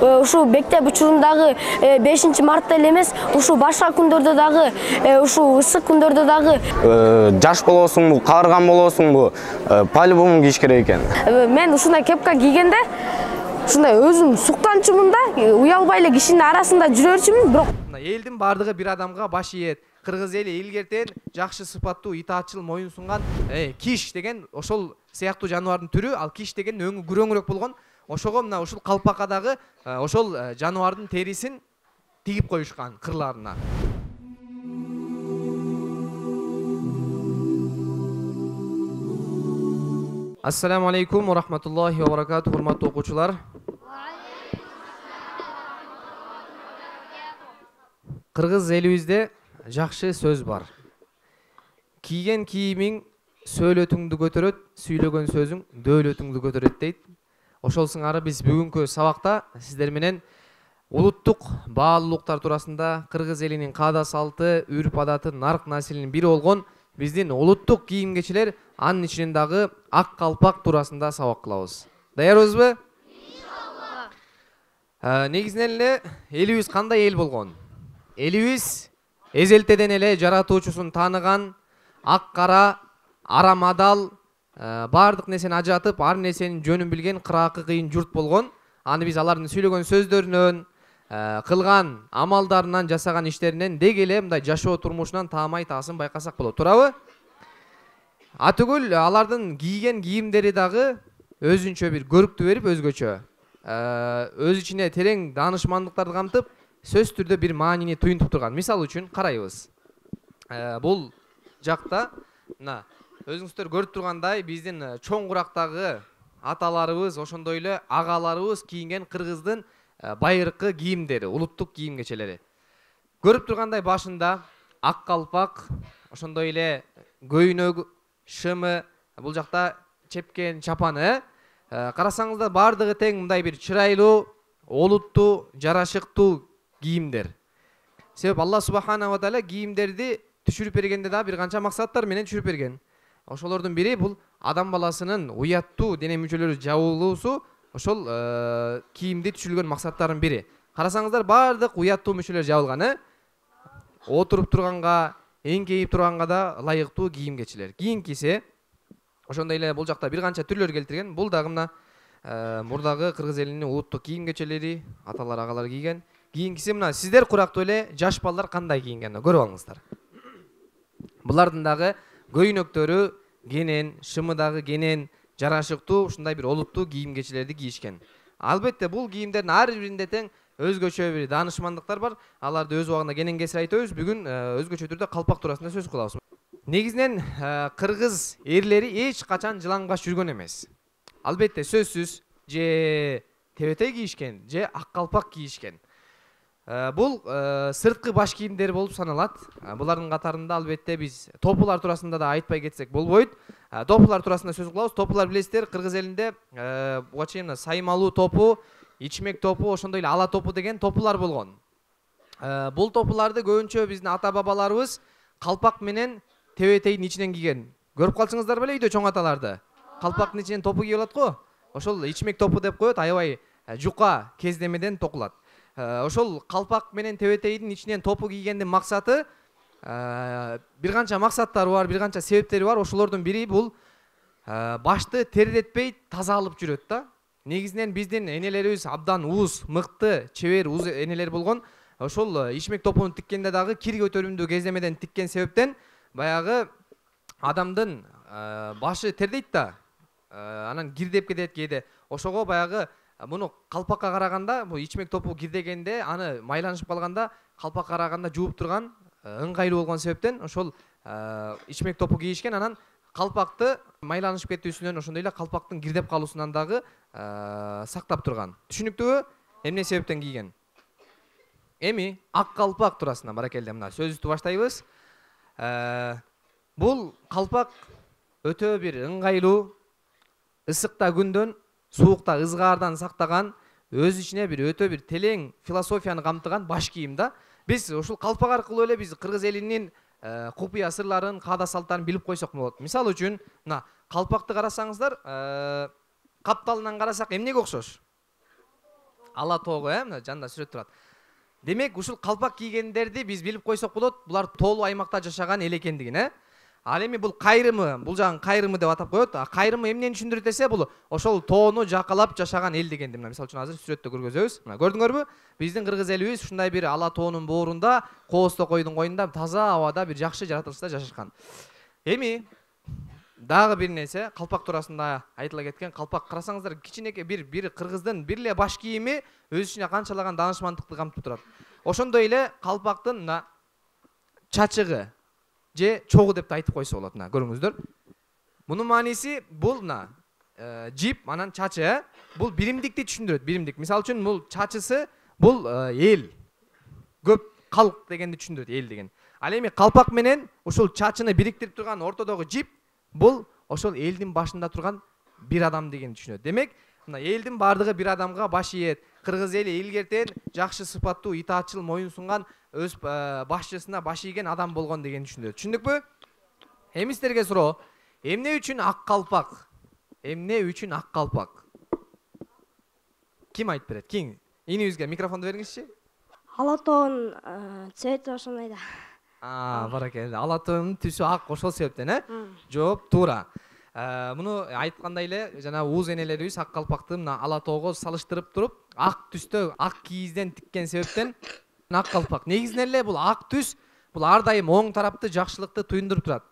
ушу мектеп учурундагы 5-мартта эле эмес, ушу башка күндөрдө дагы, ушу ысык күндөрдө дагы жаш болосуңбу, каарыган болосуңбу, по-любому кийиш керек экен. Мен ушундай кепка кийгенде ушундай өзүм суктанчумун да, уялбай эле кишинин арасында жүрө берчүмүн, бирок элдин бардыгы бир адамга баш ийет. Кыргыз эли илгертен жакшы сыпаттуу, итаатчыл, моюн сунган киш деген ошол сыяктуу жаныбардын түрү, ал киш деген өңү күрөңүрөөк болгон. Ошого мына ушул калпакадагы ошол жаныбардын терисин тигип коюшкан кырларына. Ассаламу алейкум ва рахматуллахи ва баракатух, урматтуу окуучулар. Кыргыз элибизде жакшы сөз бар. Кийген кийимиң сөйлөтүңдү көтөрөт, сүйлөгөн сөзүң дөөлөтүңдү көтөрөт дейт. Ошол сыңары биз бүгүнкү сабакта сиздер менен улуттук баалуулуктар туурасында, кыргыз элинин каада салты, үрп адаты, нарк населинин бири болгон биздин улуттук кийимгечилер, анын ичинен дагы ак калпак туурасында сабак кылабыз. Даярбызбы? Иншалла. Негизинен эле элибиз кандай эл болгон? Элибиз эзелтеден эле жаратуучусун тааныган, ак кара, арамадал, бардык нерсени ажыратып, ар нерсенин жөнүн билген кыраакы кыйын журт болгон. Аны биз алардын сүйлөгөн сөздөрүнөн, кылган амалдарынан, жасаган иштеринен деги эле мындай жашоо турмушунан таамай таасын байкасак болот. Туурабы? Атүгүл алардын кийген кийимдери дагы өзүнчө бир көрүктү берип, өзгөчө. Өз ичине терең даанышмандыктарды камтып, сөз түрдө бир маанини туюнтуп турган. Мисал үчүн карайбыз. Бул жакта мына өзүңүздөр көрүп тургандай биздин чоң курактагы аталарыбыз, ошондой эле агаларыбыз кийинген кыргыздын байыркы кийимдери, улуттук кийимгечелери. Көрүп тургандай башында ак калпак, ошондой эле көйнөк, шымы, бул жакта чепкен чапаны. Карасаңыздар бардыгы тең мындай бир чырайлуу, олуттуу, жарашыктуу кийимдер. Себеп Алла субхана ва тааля кийимдерди түшүрүп бергенде да бир канча максаттар менен түшүрүп берген. Ошолордун бири бул адам баласынын уяттуу дене мүчөлөрү жабылуусу, ошол кийимди түшүрүлгөн максаттардын бири. Карасаңыздар бардык уяттуу мүчөлөр жабылган, отуруп турганга, эңкейип турганга да ылайыктуу кийимгечилер. Кийинкиси ошондой эле бул жакта бир канча түрлөр келтирген. Бул дагы мына мурдагы кыргыз элинин улуттук кийимгечелери, аталар, агалар кийген. Кийинкиси мына сиздер курактуу эле жаш балдар кандай кийингенин көрүп алыңыздар. Булардын дагы көйнөктөрү кенен, шымы дагы кенен, жарашыктуу, ушундай бир олуттуу кийимгечелерди кийишкен. Албетте бул кийимдердин ар биринде тең өзгөчө бир даанышмандыктар бар. Аларды өз убагында кенен кесир айтабыз. Бүгүн өзгөчө түрдө калпак туурасында сөз кылабыз. Негизинен кыргыз эрлери эч качан жылаңбаш жүргөн эмес. Албетте сөзсүз же тебетей кийишкен, же ак калпак кийишкен. Бул сырткы баш кийимдер болуп саналат. Булардын катарында албетте биз топулар туурасында да айтпай кетсек болбойт. Топулар туурасында сөз кылабыз. Топулар билесиздер, кыргыз элинде буга чейин саймалуу топу, ичмек топу, ошондой эле ала топу деген топулар болгон. Бул топуларды көбүнчө биздин ата бабаларыбыз калпак менен тебетейдин ичинен кийген. Көрүп калсаңыздар беле үйдө чоң аталарды. Калпактын ичинен топу кийип алат го. Ошол ичмек топу деп коет, аябай жука кездемеден токулат. Ошол калпак менен тебетейдин ичинен топу кийгендин максаты бир канча максаттары бар, бир канча себептери бар. Ошолордун бири бул башты тердетпей таза алып жүрөт да. Негизинен биздин энелерибиз абдан уус, мыкты, чебер уус энелер болгон. Ошол ичмек топуну тиккенде дагы кир көтөрүмдүү кездемеден тиккен себептен баягы адамдын башы тердейт да, анан кирдеп кетет кээде. Ошого баягы муну калпакка караганда, бул ичмек топу кирдегенде, аны майланышып калганда, калпакка караганда жууп турган, ыңгайлуу болгон себептен ошол ичмек топу кийишкен. Анан калпакты майланышып кетүүсүнөн, ошондой эле калпактын кирдеп калуусунан дагы сактап турган. Түшүнүктүүбү? Эмне себептен кийген? Эми ак калпак туурасында баракелде мына сөзүбүздү баштайбыз. Бул калпак өтө бир ыңгайлуу, ысыкта күндөн, суукта ызгаардан сактаган, өз ичине бир өтө бир телең философияны камтыган баш кийим да. Биз ушул калпак аркылуу эле биз кыргыз элинин купуя сырларын, каада салттарын билип койсок болот. Мисал үчүн, мына калпакты карасаңыздар, капталынан карасак эмнеге окшош? ала тоого мына жанында сүрөт турат. Демек ушул калпак кийгендерди биз билип койсок болот, булар тоолуу аймакта жашаган эл экендигин. Ал эми бул кайрымы, бул жагын кайрымы деп атап коет. Кайрымы эмнени түшүндүрөт десе, бул ошол тоону жакалап жашаган эл дегенди. Мына мисалы үчүн азыр сүрөттө көргөзөбүз. Мына көрдүңөрбү? Биздин кыргыз элибиз ушундай бир ала тоонун боорунда, коосто койдун коюнда таза абада бир жакшы жаратылышта жашашкан. Эми дагы бир нерсе, калпак туурасында айтыла кеткен. Калпак карасаңыздар, кичинекей бир кыргыздын бир эле баш кийими өз ичине канчалаган даанышмандыкты камтып турат. Ошондой эле калпактын мына чачыгы же чогу деп айтып койсо болот. Мына көрүңүздөр. Мунун мааниси бул мына жип, анан чачы, бул биримдикти түшүндүрөт. Биримдик. Мисалы үчүн бул чачысы бул эл. Көп калк дегенди түшүндүрөт, эл деген. Ал эми калпак менен ушул чачыны бириктирип турган ортодогу жип бул ошол элдин башында турган бир адам дегенди түшүнөт. Демек, мына элдин бардыгы бир адамга баш ийет. Кыргыз эли илгертен жакшы сыпаттуу, итаатчыл, моюн сунган өз башчысына баш ийген адам болгон деген түшүнөт. Түшүндүкпү? Эми сиздерге суроо. Эмне үчүн ак калпак? Эмне үчүн ак калпак? Ким айтып берет? Ким? Инибизге микрофонду бериңизчи. Ала тоонун цвети ошондой да. Баракелде. Ала тоонун түсү ак, ошол себептен, Жооп туура. Муну айткандай эле жана ууз энелерибиз ак калпакты мына ала тоого салыштырып туруп, ак түстө ак кийизден тиккен себептен ак калпак. Негизинен эле бул ак түс бул ар дайым оң тарапты, жакшылыкты туюндуруп турат.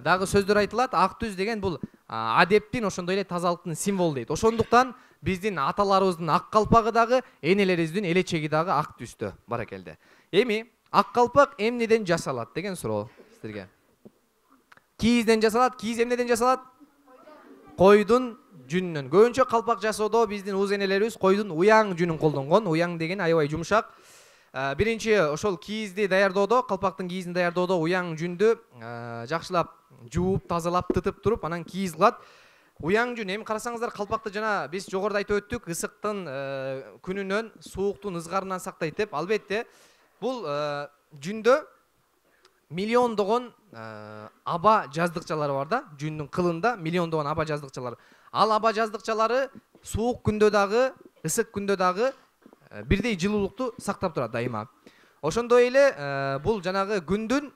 Дагы сөздөр айтылат, ак түс деген бул адептин, ошондой эле тазалыктын символу дейт. Ошондуктан биздин аталарыбыздын ак калпагы дагы, энелерибиздин элечеги дагы ак түстө. Баракелде. Эми ак калпак эмнеден жасалат деген суроо сиздерге. Кийизден жасалат. Кийиз эмнеден жасалат? Койдун жүнүнөн. Көбүнчө калпак жасоодо биздин ууз энелерибиз койдун уяң жүнүн колдонгон. Уяң деген аябай жумшак. Биринчи ошол кийизди даярдоодо, калпактын кийизин даярдоодо уяң жүндү жакшылап жууп, тазалап, тытып туруп, анан кийиз кылат. Уяң жүн, эми карасаңыздар, калпакты жана биз жогоруда айтып өттүк, ысыктын күнүнөн, сууктун ызгарынан сактайт деп. Албетте, бул жүндө миллиондогон аба жаздыкчалары бар да, жүндүн кылында миллиондогон аба жаздыкчалары. Ал аба жаздыкчалары суук күндө дагы, ысык күндө дагы бирдей жылуулукту сактап турат дайыма. Ошондой эле бул жанагы күндүн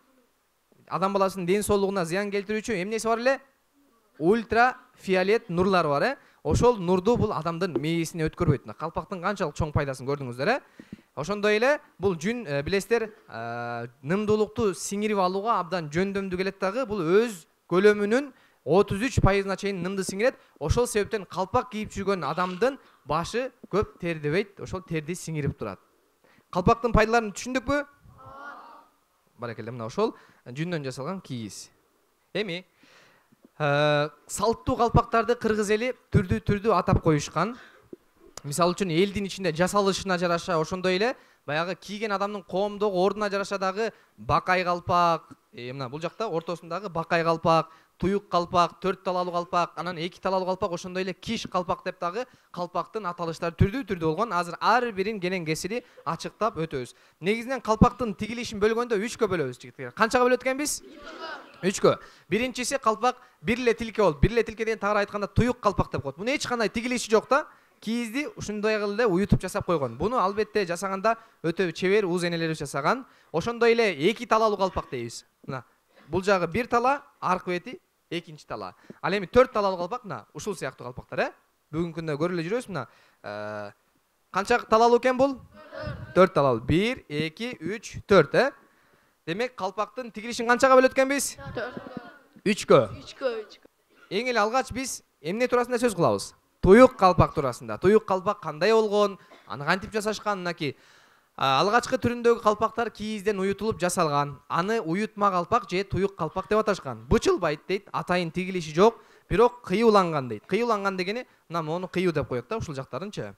адам баласынын ден соолугуна зыян келтирүүчү эмнеси бар эле? Ультрафиолет нурлар бар, Ошол нурду бул адамдын мээсине өткөрбөйт. Калпактын канчалык чоң пайдасын көрдүңүздөр, Ошондой эле бул жүн билесиздер, нымдуулукту сиңирип алууга абдан жөндөмдүү келет дагы. Бул өз көлөмүнүн 33%-на чейин нымды сиңирет. Ошол себептен калпак кийип жүргөн адамдын башы көп тердебейт, ошол терди сиңирип турат. Калпактын пайдаларын түшүндүкпү? Баракелде, мына ошол жүндөн жасалган кийиз. Эми салттуу калпактарды кыргыз эли түрдүү атап коюшкан. Мисалы үчүн элдин ичинде жасалышына жараша, ошондой эле баягы кийген адамдын коомдогу ордуна жараша дагы бакай калпак, мына бул жакта ортосундагы бакай калпак, туюк калпак, 4 талалуу калпак, анан 2 талалуу калпак, ошондой эле киш калпак деп дагы калпактын аталыштары түрдүү болгон. Азыр ар бирин кенен кесири ачыктап өтөбүз. Негизинен калпактын тигилишин бөлгөндө 3кө бөлөбүз жигиттер. Канчага бөлөт экенбиз? 3кө. Биринчиси калпак бир эле тилке болуп, бир эле тилке деген тагыраак айтканда туюк калпак деп коет. Муну эч кандай тигилиши жок да. Кийизди ушундай эле уютуп жасап койгон. Буну албетте жасаганда өтө чебер ууз энелерибиз жасаган. Ошондой эле 2 талалуу калпак дейбиз. Мына бул жагы 1 тала, аркы бети 2 тала. Ал эми 4 талалуу калпак, мына ушул сыяктуу калпактар, Бүгүнкү күндө көрүп эле жүрөбүз. Мына канча талалуу экен бул? 4 талалуу. 1, 2, 3, 4, Демек калпактын тигилишин канчага бөлөт экенбиз? 3кө. 3кө. Эң эле алгач биз эмне туурасында сөз кылабыз? Туюк калпак туурасында. Туюк калпак кандай болгон, аны кантип жасашкан, мынакей алгачкы түрүндөгү калпактар кийизден уютулуп жасалган. Аны уютма калпак же туюк калпак деп аташкан. Бычылбайт дейт, атайын тигилиши жок, бирок кыюуланган дейт. Кыюуланган дегени мына мону кыюу деп коет да, ушул жактарынчы.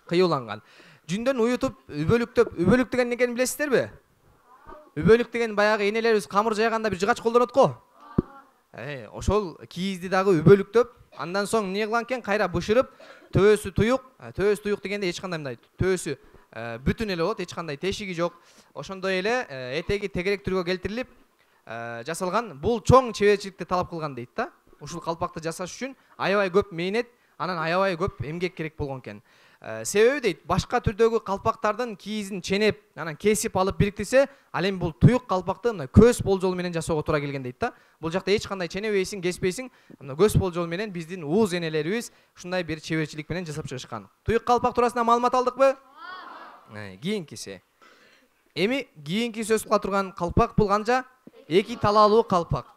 Кыюуланган. Жүндөн уютуп үбөлүктөп, үбөлүк деген экенин билесиздерби? Үбөлүк деген баягы энелерибиз камыр жайганда бир жыгач колдонот го. Ошол кийизди дагы үбөлүктөп, андан соң эмне кылган экен? Кайра бышырып, төбөсү туюк дегенде эч кандай мындай төбөсү бүтүн эле болот, эч кандай тешиги жок. Ошондой эле этеги тегерек түргө келтирилип жасалган. Бул чоң чеберчиликти талап кылган дейт да. Ушул калпакты жасаш үчүн аябай көп мээнет, анан аябай көп эмгек керек болгон экен. Себеби дейт, башка түрдөгү калпактардын кийизин ченеп, анан кесип алып бириктирсе, ал эми бул туюк калпакты мына көз болжолу менен жасоого туура келген дейт да. Бул жакта эч кандай ченебейсиң, кеспейсиң, мына көз болжолу менен биздин ууз энелерибиз ушундай бир чеберчилик менен жасап чыгышкан. Туюк калпак туурасында маалымат алдыкпы? Кийинкиси. Эми кийинки сөз кыла турган калпак бул канча? Эки талаалуу калпак.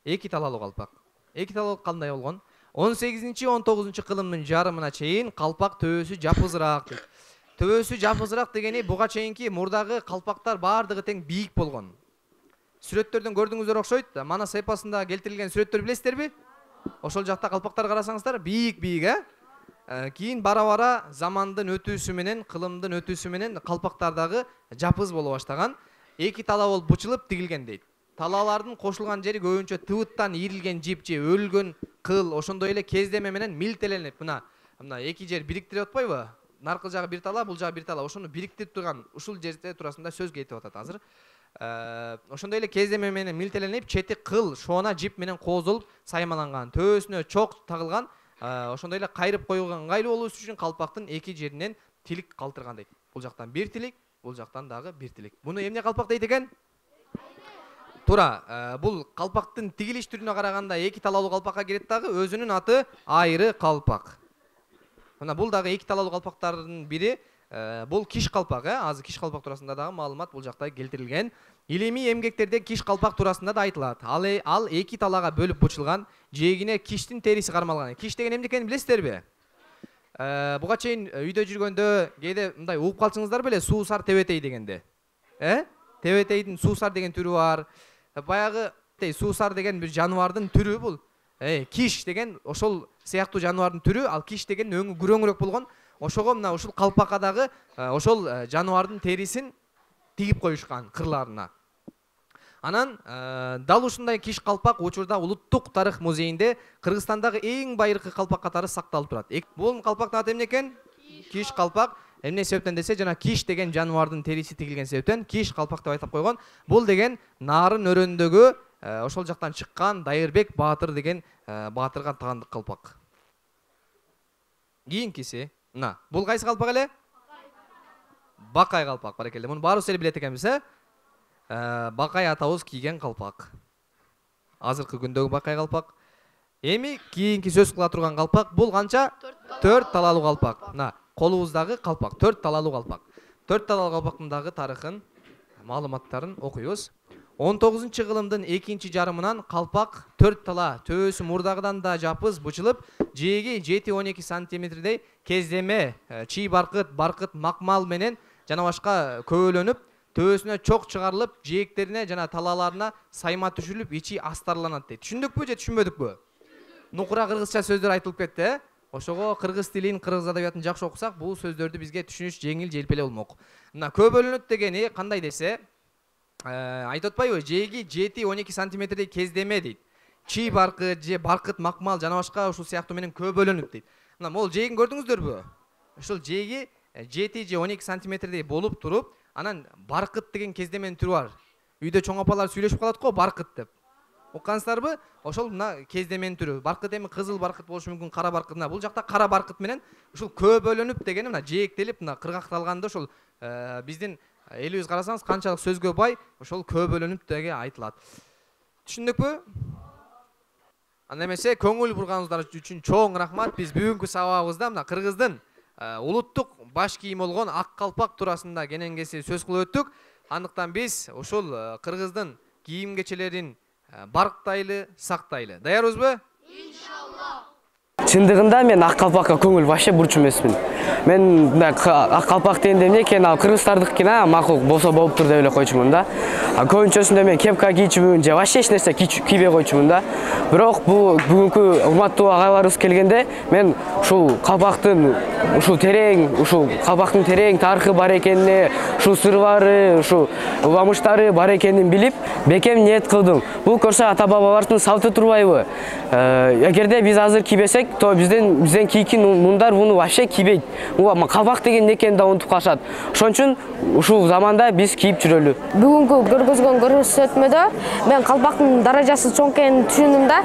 Эки талаалуу калпак. Эки талаалуу кандай болгон? 18-19 кылымдын жарымына чейин калпак төбөсү жапызыраак дейт. Төбөсү жапызыраак дегени буга чейинки мурдагы калпактар баардыгы тең бийик болгон. Сүрөттөрдөн көрдүңүздөр окшойт. Манас эпосунда келтирилген сүрөттөр билесиздерби? Ошол жакта калпактар карасаңыздар бийик, Кийин бара-бара замандын өтүүсү менен, кылымдын өтүүсү менен калпактардагы жапыз боло баштаган. Эки талаа болуп бучулуп тигилген дейт. Талаалардын кошулган жери көбүнчө тыбыттан ийрилген жип же өлгөн кыл, ошондой эле кездеме менен милтеленип, мына эки жер бириктирип атпайбы? Наркы жагы бир талаа, бул жагы бир талаа. Ошону бириктирип турган ушул жерде туурасында сөз кетип атат азыр. Ошондой эле кездеме менен милтеленип, чети кыл, шоона жип менен козулуп, саймаланган, төбөсүнө чок тагылган. Ошондой эле кайрып коюлган ыңгайлуу болуу үчүн калпактын эки жеринен тилик калтырган дейт. Бул жактан бир тилик, бул жактан дагы бир тилик. Буну эмне калпак дейт экен? Туура, бул калпактын тигилиш түрүнө караганда эки талаалуу калпакка кирет дагы, өзүнүн аты айры калпак. Мына бул дагы эки талаалуу калпактардын бири, бул киш калпак, азыр киш калпак туурасында дагы маалымат бул жакта келтирилген. Илимий эмгектерде киш калпак туурасында да айтылат. Ал эки талаага бөлүп бучулган, жээгине киштин териси кармалган. Киш деген эмне экенин билесиздерби? Буга чейин үйдө жүргөндө кээде мындай угуп калсаңыздар беле, суусар тебетей дегенде. Тебетейдин суусар деген түрү бар. Баягы суусар деген бир жаныбардын түрү бул. Киш деген ошол сыяктуу жаныбардын түрү, ал киш деген өңү күрөңүрөөк болгон. Ошого мына ушул калпакка дагы ошол жаныбардын терисин тигип коюшкан кырларына. Анан дал ушундай киш калпак учурда Улуттук тарых музейинде Кыргызстандагы эң байыркы калпак катары сакталып турат. Бул калпактын аты эмне экен? Киш калпак. Эмне себептен десе, жана киш деген жаныбардын териси тигилген себептен киш калпак деп айтып койгон. Бул деген нарын өрөөндөгү ошол жактан чыккан Дайырбек баатыр деген баатырга таандык калпак. Кийинкиси, мына, бул кайсы калпак эле? Бакай калпак, баракелде. Муну баарыбыз эле билет экенбиз, Бакай атабыз кийген калпак. Азыркы күндөгү бакай калпак. Эми кийинки сөз кыла турган калпак бул канча? 4 талаалуу калпак. Мына, колубуздагы калпак, 4 талаалуу калпак. 4 талаалуу калпактын дагы тарыхын, маалыматтарын окуйбуз. 19 кылымдын экинчи жарымынан калпак 4 талаа, төбөсү мурдагыдан да жапыз бучулуп, жээги 7-12 сантиметрдей кездеме, чий баркыт, макмал менен жана башка көбөлөнүп, төбөсүнө чок чыгарылып, жээктерине жана талааларына сайма түшүрүлүп, ичи астарланат дейт. Түшүндүкпү же түшүнбөдүкпү? Нукура кыргызча сөздөр айтылып кетти, Ошого кыргыз тилин, кыргыз адабиятын жакшы окусак, бул сөздөрдү бизге түшүнүш жеңил, желпеле болмок. Мына көбөлөнөт дегени кандай десе, айтып атпайбы, жээги 7-12 сантиметрдей кездеме дейт. Чий баркыт же баркыт, макмал жана башка ушул сыяктуу менен көбөлөнүп дейт. Мына могул жээгин көрдүңүздөрбү? Ушул жээги 7 же 12 сантиметрдей болуп туруп, анан баркыт деген кездеменин түрү бар. Үйдө чоң апалар сүйлөшүп калат го, баркыт деп. Оккансыздарбы? Ошол мына кездеменин түрү. Баркыт эми кызыл баркыт болушу мүмкүн, кара баркыт. Мына бул жакта кара баркыт менен ушул көбөлөнүп дегени мына жээктелип, мына кыргакталганда ошол биздин элибиз карасаңыз канчалык сөзгө бай, ошол көбөлөнүп деге айтылат. Түшүндүкпү? Анда эмесе көңүл бурганыңыздар үчүн чоң рахмат. Биз бүгүнкү сабагыбызда мына кыргыздын улуттук баш кийими болгон ак калпак туурасында кененкеси сөз кылып өттүк. Андыктан биз ушул кыргыздын кийим кечелерин барктайлы, сактайлы. Даярбызбы? Иншалла. Чындыгында мен ак калпакка көңүл вообще бурчу эмесмин. Мен ак калпак дегенде эмне экен, ал кыргызстардыкына макул болсо болуптур деп эле койчумун да. Көбүнчөсүндө мен кепка кийчүмүн же вообще эч нерсе кийбей койчумун да. Бирок бул бүгүнкү урматтуу агайларыбыз келгенде мен ушул калпактын терең тарыхы бар экенине, ушул сырлары, ушул уламыштары бар экенин билип, бекем ниет кылдым. Бул көрсө ата бабалардын салты турбайбы? Эгерде биз азыр кийбесек, то бизден кийинки мундар буну вообще кийбейт. Калпак деген эмне экенин да унутуп калышат. Ошон үчүн ушул заманда биз кийип жүрөлү. Бүгүнкү көргөзгөн көрсөтмөдө мен калпактын даражасы чоң экенин түшүндүм да.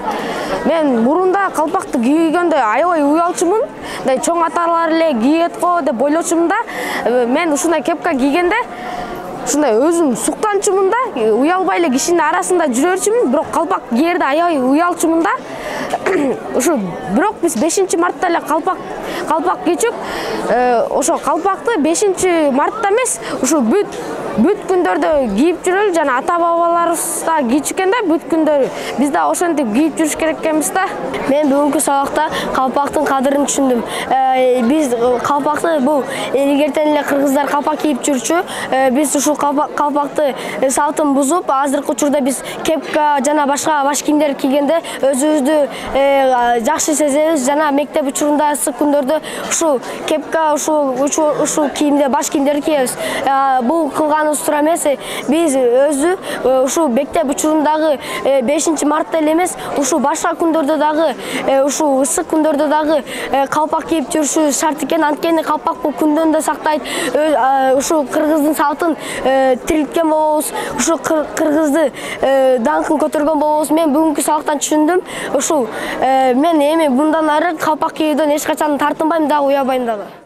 Мен мурунда калпакты кийгөндө аябай уялчумун. Мындай чоң аталар эле кийет го деп ойлочумун да. Мен ушундай кепка кийгенде ушундай өзүм суктанчумун да. Уялбай эле кишинин арасында жүрө берчүмүн, бирок калпак кийерде аябай уялчумун да. Ушу бирок биз 5-мартта эле калпак кийчүк. Ошо калпакты 5-мартта эмес, ушу бүт күндөрдө кийип жүрөлү, жана ата-бабаларыбыз да кийчүкен да бүт күндөрү. Биз да ошентип кийип жүрүш керек экенбиз да. Мен бүгүнкү сабакта калпактын кадырын түшүндүм. Биз калпакты бул илгертен эле кыргыздар калпак кийип жүрчү. Биз ушул калпакты салтын бузуп, азыркы учурда биз кепка жана башка баш кийимдер кийгенде өзүбүздү жакшы сезебиз. Жана мектеп учурунда ысык күндөрдө ушул кепка, ушул кийимде баш кийимдерди кийебиз. Бул кылганыбыз туура эмес. Биз өзү ушул мектеп учурундагы 5-мартта эле эмес, ушул башка күндөрдө дагы, ушул ысык күндөрдө дагы калпак кийип жүрүшү шарт экен. Анткени калпак бул күндөн да сактайт. Ушул кыргыздын салтын тирилткен болобуз. Ушул кыргызды даңкын көтөргөн болобуз. Мен бүгүнкү сабактан түшүндүм. Ушул мен эми мындан ары калпак кийүүдөн эч качан тартынбайм дагы, уялбайм дагы.